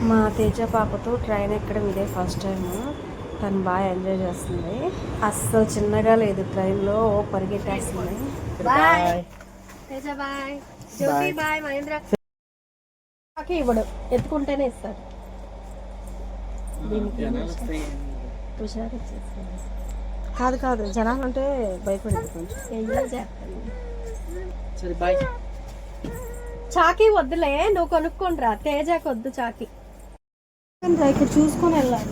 మా తేజ పాపతో ట్రైన్ ఎక్కడం ఇదే ఫస్ట్ టైం. తను బాగా ఎంజాయ్ చేస్తుంది. అస్సలు చిన్నగా లేదు, ట్రైన్లో పరిగెట్టేస్తుంది. బాయ్ తేజ, బాయ్ జ్యోతి, బాయ్ మహేంద్ర. ఇవ్వడు, ఎత్తుకుంటేనే ఇస్తాడు. కాదు కాదు, జనాలు అంటే భయపడింది కొంచెం. ఎంజాయ్ చేస్తాను. సరే బాయ్. చాకీ వద్దులే, నువ్వు కొనుక్కొని రా. తేజకి వద్దు చాకీ. ఇక్కడ చూసుకొని వెళ్ళాలి.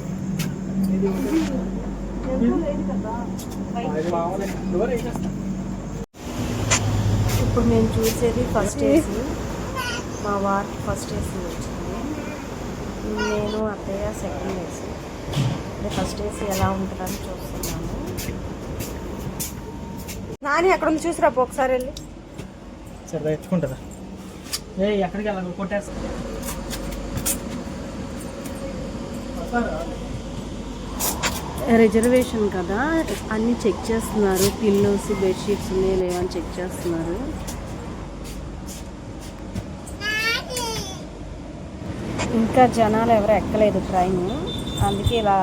ఇప్పుడు మేము చూసేది ఫస్ట్ ఏసీ. మా వారికి ఫస్ట్ ఏసీ వచ్చింది. నేను అత్తయ్య సెకండ్ ఏసీ. అదే ఫస్ట్ ఏసీ ఎలా ఉంటుందని చూస్తున్నాము. నాని అక్కడ ఉంది, చూసిరా ఒకసారి వెళ్ళి. సరే తెచ్చుకుంటుందా? ఎక్కడికి వెళ్ళాలి, కొట్టేస్తా. రిజర్వేషన్ కదా, అన్నీ చెక్ చేస్తున్నారు. పిల్లోస్, బెడ్షీట్స్ ఉన్నాయి లేవని చెక్ చేస్తున్నారు. ఇంకా జనాలు ఎవరు ఎక్కలేదు ట్రైన్, అందుకే ఇలా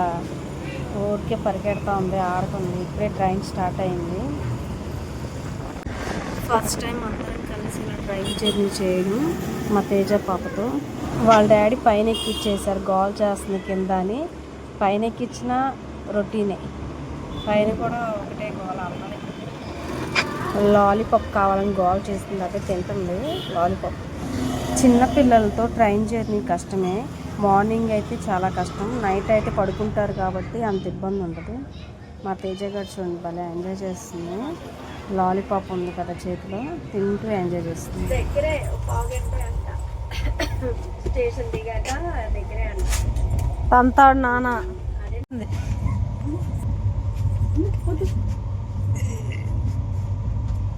ఊరికే పరిగెడతా ఉంది, ఆడుతుంది. ఇప్పుడే ట్రైన్ స్టార్ట్ అయింది. ఫస్ట్ టైం అందరం కలిసి ఇలా ట్రైన్ జర్నీ చేయడం మా తేజ పాపతో. వాళ్ళ డాడీ పైన ఎక్కిచ్చేసారు, గోల్ చేస్తుంది కింద అని. పైన ఎక్కించిన రొటీనే, పైన కూడా ఒకటే గోల్. అమ్మాయి లాలీపాప్ కావాలని గోల్ చేస్తుంది, అదే తింటుంది లాలీపాప్. చిన్నపిల్లలతో ట్రైన్ జర్నీ కష్టమే. మార్నింగ్ అయితే చాలా కష్టం, నైట్ అయితే పడుకుంటారు కాబట్టి అంత ఇబ్బంది ఉండదు. మా తేజ గారు చూడండి భలే ఎంజాయ్ చేస్తుంది. లాలీపాప్ ఉంది కదా చేతిలో, తింటూ ఎంజాయ్ చేస్తుంది. దగ్గరే స్టేషన్ దిగాక దగ్గరే అంట. తంతాడు నాన్న.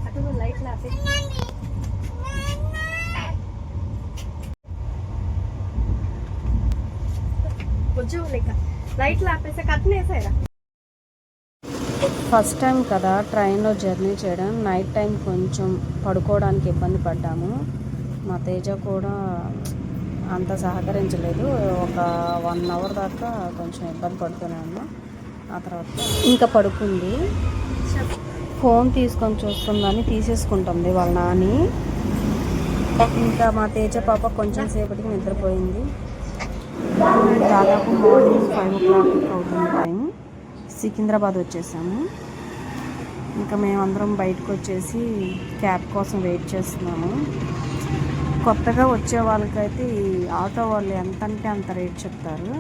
అటు లైట్లు ఆపి, కొంచెం లైట్లు ఆపేసా, కట్టినేసారా. ఫస్ట్ టైం కదా ట్రైన్లో జర్నీ చేయడం. నైట్ టైం కొంచెం పడుకోవడానికి ఇబ్బంది పడ్డాము. మా తేజ కూడా అంత సహకరించలేదు. ఒక 1 అవర్ దాకా కొంచెం ఇబ్బంది పడుతూనే ఉన్నాం. ఆ తర్వాత ఇంకా పడుకుంది. ఫోన్ తీసుకొని చూస్తుందని తీసేసుకుంటుంది వాళ్ళ నాని. ఇంకా మా తేజ పాప కొంచెం సేపటికి నిద్రపోయింది. దాదాపు మార్నింగ్ 5 o'clock అవుతుంది టైం. సికింద్రాబాద్ వచ్చేసాము. ఇంకా మేమందరం బయటకు వచ్చేసి క్యాబ్ కోసం వెయిట్ చేస్తున్నాము. కొత్తగా వచ్చే వాళ్ళకైతే ఈ ఆటో వాళ్ళు ఎంత అంటే అంత రేట్ చెప్తారు.